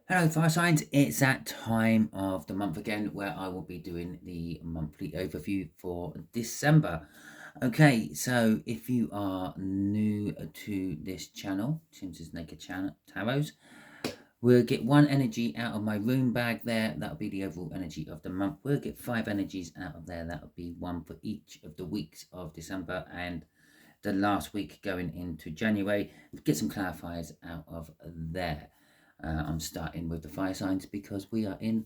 Hello fire signs, it's that time of the month again where I will be doing the monthly overview for December. Okay, so if you are new to this channel, Timsy Naked Tarot, we'll get one energy out of my rune bag there. That'll be the overall energy of the month. We'll get 5 energies out of there. That'll be one for each of the weeks of December and the last week going into January. Get some clarifiers out of there. I'm starting with the fire signs because we are in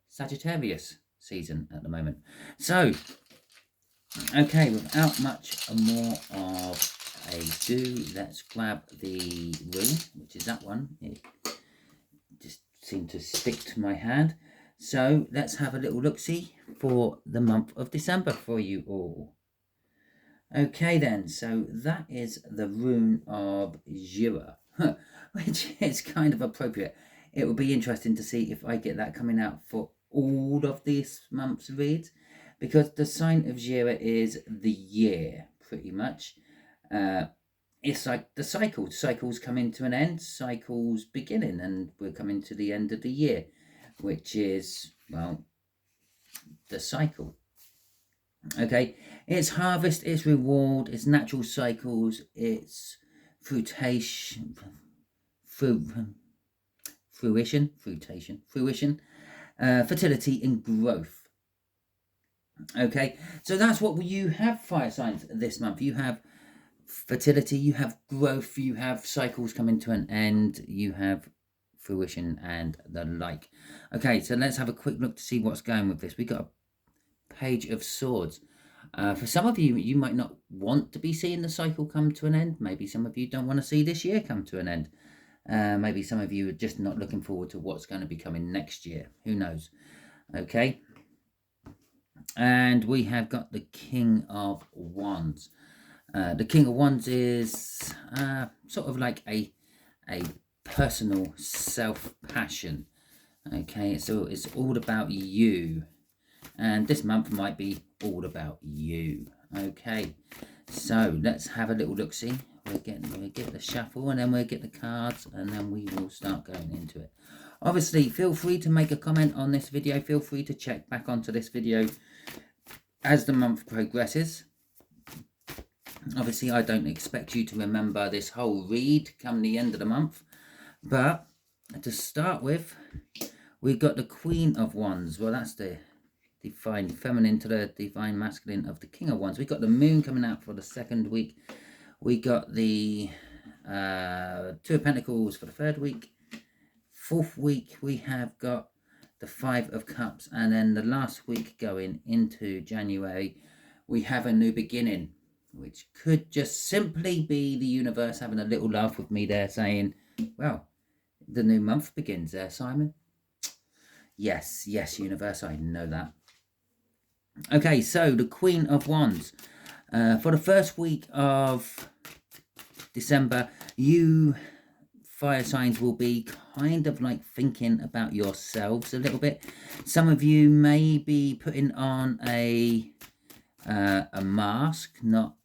Sagittarius season at the moment. So, okay, without much more of a do, let's grab the rune, which is that one. It just seemed to stick to my hand. So let's have a little look-see for the month of December for you all. Okay then, so that is the rune of Jura, which is kind of appropriate. It would be interesting to see if I get that coming out for all of this month's reads, because the sign of Jura is the year, pretty much. It's like the cycles. Cycles coming to an end, cycles beginning, and we're coming to the end of the year, which is, well, the cycle. Okay, it's harvest, it's reward, it's natural cycles, it's fruition, fertility and growth. Okay, so that's what you have, fire signs, this month. You have fertility, you have growth, you have cycles coming to an end, you have fruition and the like. Okay, so let's have a quick look to see what's going with this. We got a Page of Swords. For some of you, you might not want to be seeing the cycle come to an end. Maybe some of you don't want to see this year come to an end. Maybe some of you are just not looking forward to what's going to be coming next year. Who knows? Okay. And we have got the King of Wands. The King of Wands is sort of like a personal self-passion. Okay, so it's all about you. And this month might be all about you. Okay, so let's have a little look-see. We'll get the shuffle, and then we'll get the cards, and then we will start going into it. Obviously, feel free to make a comment on this video. Feel free to check back onto this video as the month progresses. Obviously, I don't expect you to remember this whole read come the end of the month. But to start with, we've got the Queen of Wands. Well, that's the divine feminine to the divine masculine of the King of Wands. We got the moon coming out for the second week. We got the Two of Pentacles for the third week. Fourth week we have got the Five of Cups, and then the last week going into January we have a new beginning, which could just simply be the universe having a little laugh with me there, saying, well, the new month begins there, Simon. Yes, universe, I know that. Okay, so the Queen of Wands. For the first week of December, you fire signs will be kind of like thinking about yourselves a little bit. Some of you may be putting on a mask, not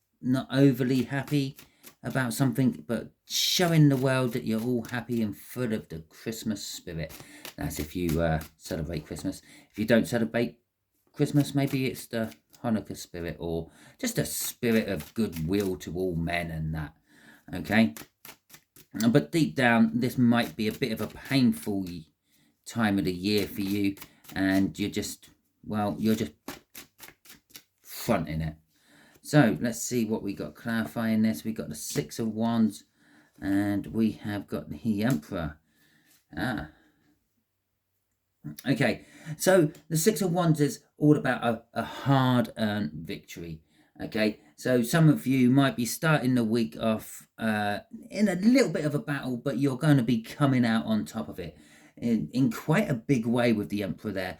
overly happy about something, but showing the world that you're all happy and full of the Christmas spirit. That's if you celebrate Christmas. If you don't celebrate Christmas, maybe it's the Hanukkah spirit, or just a spirit of goodwill to all men and that. Okay, but deep down, this might be a bit of a painful time of the year for you, and you're just, well, you're just fronting it. So let's see what we got clarifying this. We got the Six of Wands, and we have got the Emperor. Okay, so the Six of Wands is all about a hard-earned victory. Okay, so some of you might be starting the week off in a little bit of a battle, but you're going to be coming out on top of it in quite a big way with the Emperor there.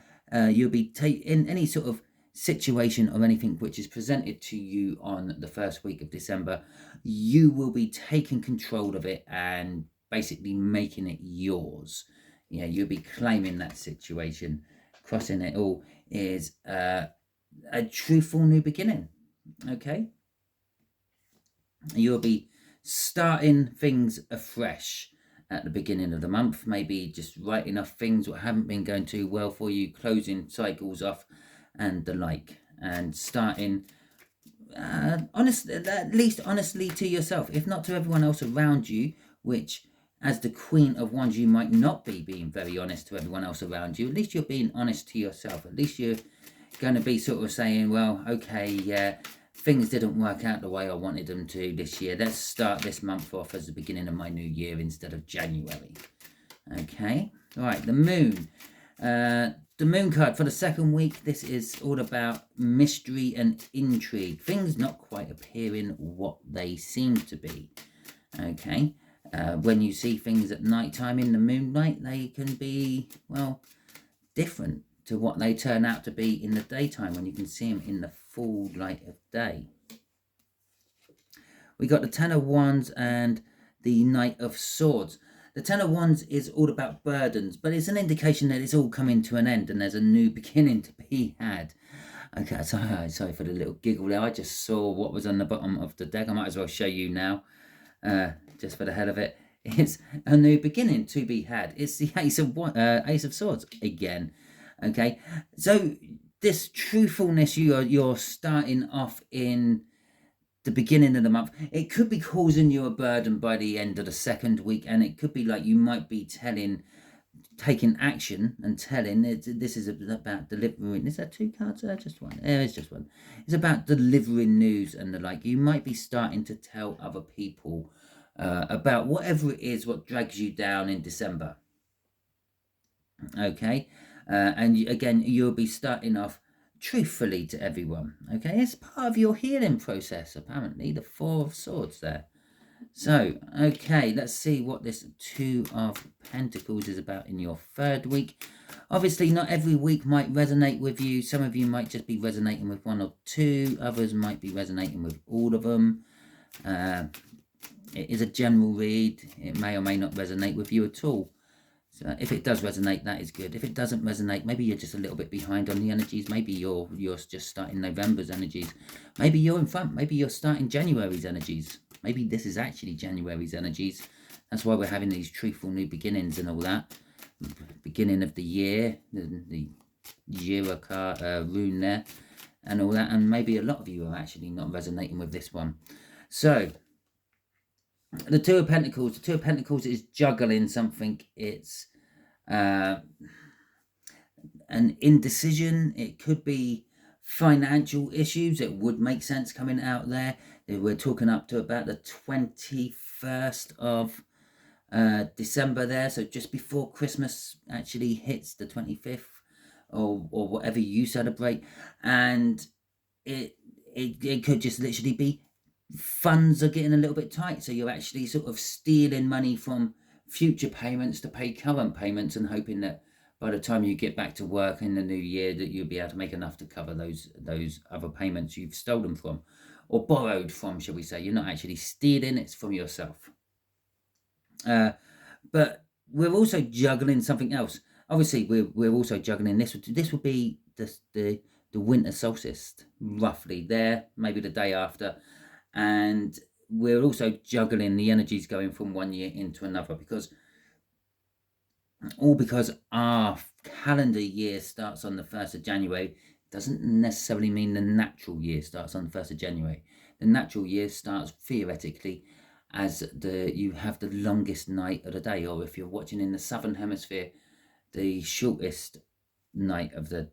You'll be in any sort of situation or anything which is presented to you on the first week of December, you will be taking control of it and basically making it yours. Yeah, you'll be claiming that situation. Crossing it all is a truthful new beginning. Okay, you'll be starting things afresh. at the beginning of the month, maybe just writing off things that haven't been going too well for you, closing cycles off and the like, and starting at least honestly to yourself, if not to everyone else around you, which as the Queen of Wands you might not be being very honest to everyone else around you. At least you're being honest to yourself. At least you're going to be sort of saying, well, okay, yeah, things didn't work out the way I wanted them to this year. Let's start this month off as the beginning of my new year instead of January. Okay, all right, the moon. The moon card for the second week, this is all about mystery and intrigue. Things not quite appearing what they seem to be. Okay, when you see things at night time in the moonlight, they can be, well, different to what they turn out to be in the daytime when you can see them in the full light of day. We got the Ten of Wands and the Knight of Swords. The Ten of Wands is all about burdens, but it's an indication that it's all coming to an end and there's a new beginning to be had. Okay, sorry for the little giggle there. I just saw what was on the bottom of the deck. I might as well show you now, just for the hell of it. It's a new beginning to be had. It's the Ace of Swords again. Okay, so this truthfulness you're starting off in the beginning of the month, it could be causing you a burden by the end of the second week, and it could be like you might be taking action and telling. This is about delivering. Is there two cards there? Just one. It's just one. It's about delivering news and the like. You might be starting to tell other people about whatever it is what drags you down in December. Okay, and again, you'll be starting off truthfully to everyone. Okay, it's part of your healing process, apparently, the Four of Swords there. So, okay, let's see what this Two of Pentacles is about in your third week. Obviously, not every week might resonate with you. Some of you might just be resonating with one or two. Others might be resonating with all of them. It is a general read. It may or may not resonate with you at all. So if it does resonate, that is good. If it doesn't resonate, maybe you're just a little bit behind on the energies. Maybe you're just starting November's energies. Maybe you're in front. Maybe you're starting January's energies. Maybe this is actually January's energies. That's why we're having these truthful new beginnings and all that. Beginning of the year, the Jira card, rune there, and all that. And maybe a lot of you are actually not resonating with this one. So the Two of Pentacles. The Two of Pentacles is juggling something. It's an indecision. It could be financial issues. It would make sense coming out there. We're talking up to about the 21st of December there. So just before Christmas actually hits, the 25th or whatever you celebrate. And it could just literally be funds are getting a little bit tight, so you're actually sort of stealing money from future payments to pay current payments and hoping that by the time you get back to work in the new year that you'll be able to make enough to cover those other payments you've stolen from or borrowed from, shall we say. You're not actually stealing, it's from yourself. But we're also juggling something else. Obviously, we're also juggling this. This would be the winter solstice, roughly there, maybe the day after. And we're also juggling the energies going from one year into another because our calendar year starts on the 1st of January doesn't necessarily mean the natural year starts on the 1st of January. The natural year starts theoretically as you have the longest night of the day, or if you're watching in the southern hemisphere, the shortest night of the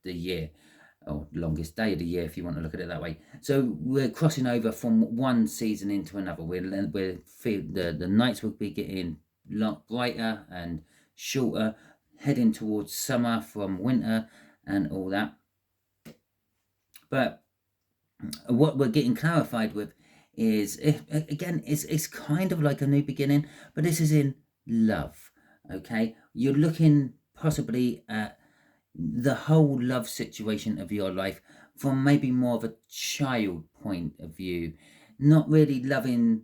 year. Or longest day of the year, if you want to look at it that way. So we're crossing over from one season into another. The nights will be getting a lot brighter and shorter, heading towards summer from winter and all that. But what we're getting clarified with is, it's kind of like a new beginning, but this is in love. Okay, you're looking possibly at the whole love situation of your life from maybe more of a child point of view, not really loving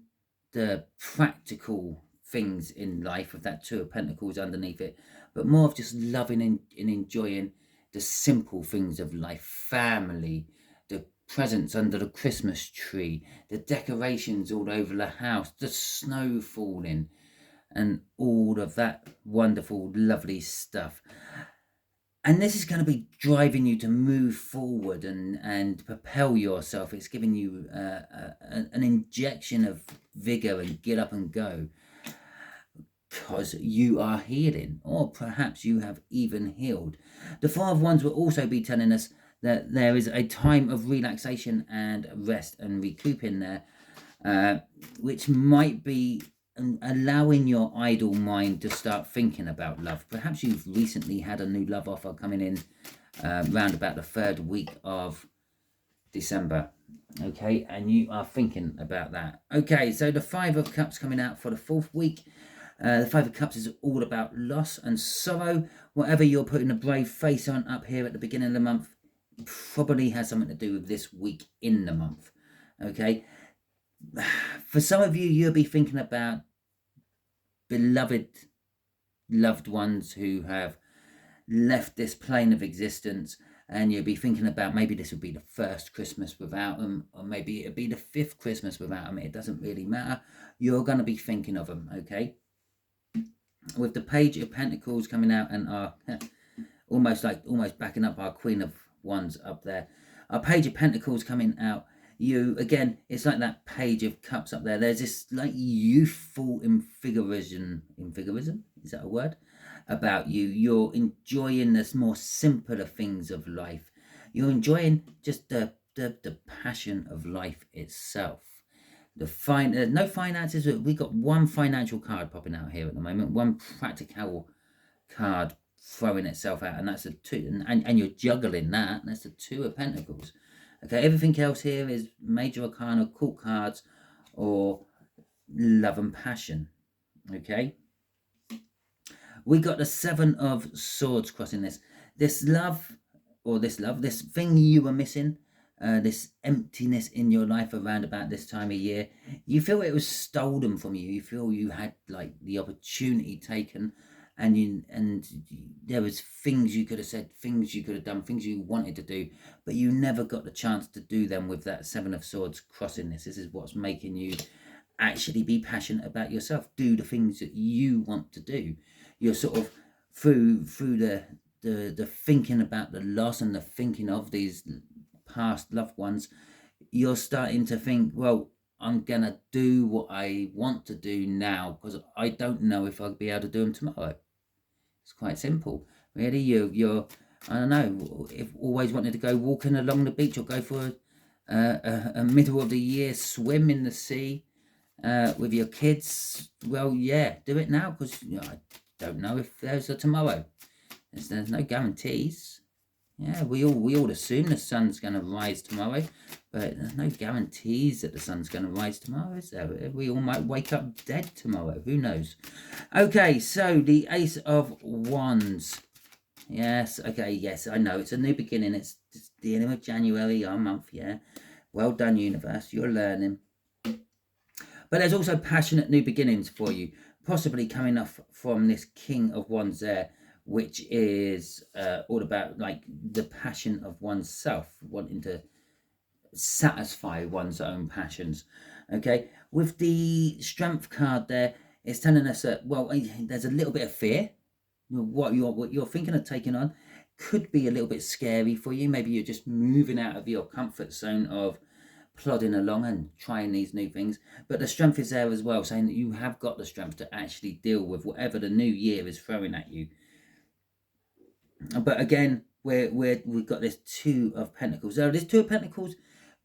the practical things in life of that Two of Pentacles underneath it, but more of just loving and enjoying the simple things of life, family, the presents under the Christmas tree, the decorations all over the house, the snow falling, and all of that wonderful, lovely stuff. And this is going to be driving you to move forward and propel yourself. It's giving you an injection of vigor and get up and go, because you are healing, or perhaps you have even healed. The Four of Wands will also be telling us that there is a time of relaxation and rest and recouping there, which might be allowing your idle mind to start thinking about love. Perhaps you've recently had a new love offer coming in round about the 3rd week of December, okay, and you are thinking about that. Okay, so the Five of Cups coming out for the 4th week. The Five of Cups is all about loss and sorrow. Whatever you're putting a brave face on up here at the beginning of the month probably has something to do with this week in the month, okay? For some of you, you'll be thinking about beloved loved ones who have left this plane of existence, and you'll be thinking about maybe this will be the 1st Christmas without them, or maybe it'll be the 5th Christmas without them. It doesn't really matter. You're going to be thinking of them, okay? With the Page of Pentacles coming out and our almost backing up our Queen of Wands up there, our Page of Pentacles coming out, you again, it's like that Page of Cups up there. There's this like youthful invigoration, is that a word, about you. You're enjoying this more simpler things of life. You're enjoying just the passion of life itself. No finances. We got one financial card popping out here at the moment, one practical card throwing itself out, and that's a 2, and you're juggling that, and that's the 2 of Pentacles. Okay, everything else here is Major Arcana, court cards, or love and passion. Okay, we got the 7 of Swords crossing this love, this thing you were missing, this emptiness in your life around about this time of year. You feel it was stolen from you. You feel you had like the opportunity taken, and there was things you could have said, things you could have done, things you wanted to do, but you never got the chance to do them with that 7 of Swords crossing this. This is what's making you actually be passionate about yourself. Do the things that you want to do. You're sort of through the thinking about the loss and the thinking of these past loved ones, you're starting to think, well, I'm gonna do what I want to do now, because I don't know if I'll be able to do them tomorrow. It's quite simple, really. You're I don't know, if always wanted to go walking along the beach, or go for a middle of the year swim in the sea with your kids. Well, yeah, do it now, because I don't know if there's a tomorrow. There's no guarantees. Yeah, we all assume the sun's going to rise tomorrow, but there's no guarantees that the sun's going to rise tomorrow, is there? We all might wake up dead tomorrow. Who knows? Okay, so the Ace of Wands. Yes, okay, yes, I know. It's a new beginning. It's dealing with January, our month, yeah. Well done, universe. You're learning. But there's also passionate new beginnings for you, possibly coming off from this King of Wands there, which is all about like the passion of oneself, wanting to satisfy one's own passions. Okay, with the Strength card there, it's telling us that, well, there's a little bit of fear. What you're thinking of taking on could be a little bit scary for you. Maybe you're just moving out of your comfort zone of plodding along and trying these new things, but the strength is there as well, saying that you have got the strength to actually deal with whatever the new year is throwing at you. But again, we've got this 2 of Pentacles. So this 2 of Pentacles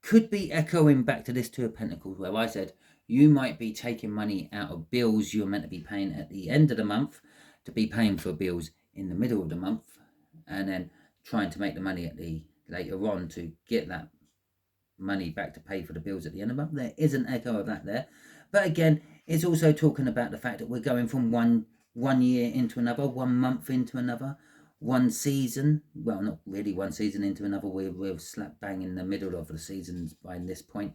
could be echoing back to this 2 of Pentacles, where I said you might be taking money out of bills you're meant to be paying at the end of the month to be paying for bills in the middle of the month, and then trying to make the money at the later on to get that money back to pay for the bills at the end of the month. There is an echo of that there. But again, it's also talking about the fact that we're going from one year into another, 1 month into another, one season, well, not really one season into another. We're slap bang in the middle of the seasons by this point,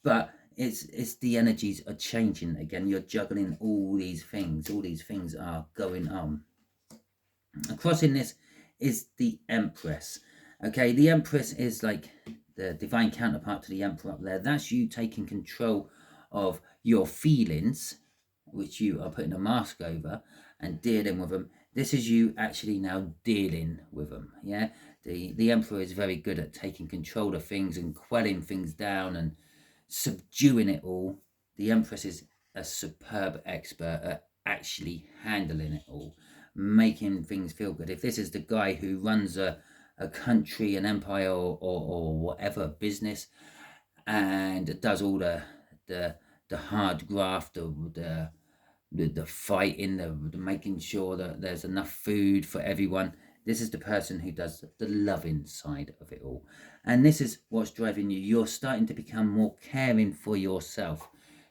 but it's the energies are changing again. You're juggling all these things are going on. Crossing this is the Empress. Okay, the Empress is like the divine counterpart to the Emperor up there. That's you taking control of your feelings which you are putting a mask over and dealing with them. This is you actually now dealing with them. Yeah, the Emperor is very good at taking control of things and quelling things down and subduing it all. The Empress is a superb expert at actually handling it all, making things feel good. If this is the guy who runs a country, an empire, or whatever business, and does all the hard graft, the fighting, the making sure that there's enough food for everyone. This is the person who does the loving side of it all. And this is what's driving you. You're starting to become more caring for yourself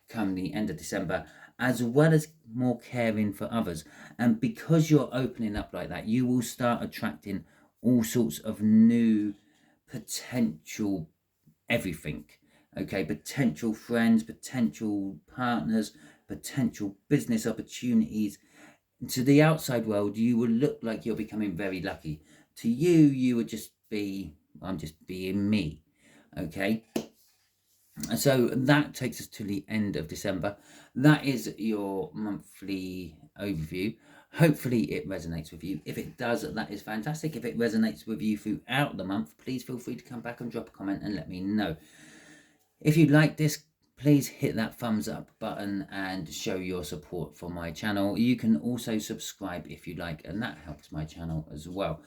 come the end of December, as well as more caring for others. And because you're opening up like that, you will start attracting all sorts of new potential everything. Okay, potential friends, potential partners, potential business opportunities. To the outside world, you will look like you're becoming very lucky. To you, you would just be, I'm just being me. Okay, so that takes us to the end of December. That is your monthly overview. Hopefully it resonates with you. If it does, that is fantastic. If it resonates with you throughout the month, please feel free to come back and drop a comment and let me know. If you like this, please hit that thumbs up button and show your support for my channel. You can also subscribe if you like, and that helps my channel as well.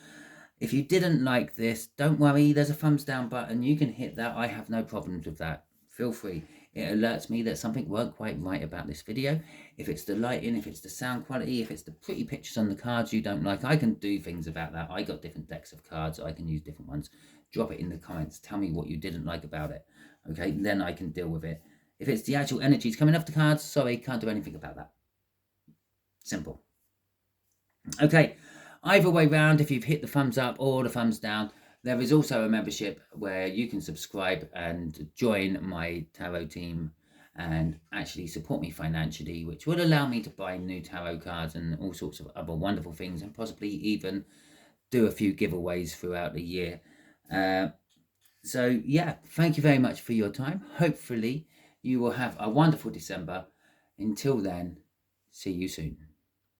If you didn't like this, don't worry, there's a thumbs down button. You can hit that. I have no problems with that. Feel free. It alerts me that something weren't quite right about this video. If it's the lighting, if it's the sound quality, if it's the pretty pictures on the cards you don't like, I can do things about that. I got different decks of cards. I can use different ones. Drop it in the comments. Tell me what you didn't like about it. Okay, then I can deal with it. If it's the actual energies coming off the cards, sorry, can't do anything about that. Simple. Okay, either way round, if you've hit the thumbs up or the thumbs down, there is also a membership where you can subscribe and join my tarot team and actually support me financially, which would allow me to buy new tarot cards and all sorts of other wonderful things, and possibly even do a few giveaways throughout the year. So yeah, thank you very much for your time. Hopefully you will have a wonderful December. Until then, see you soon.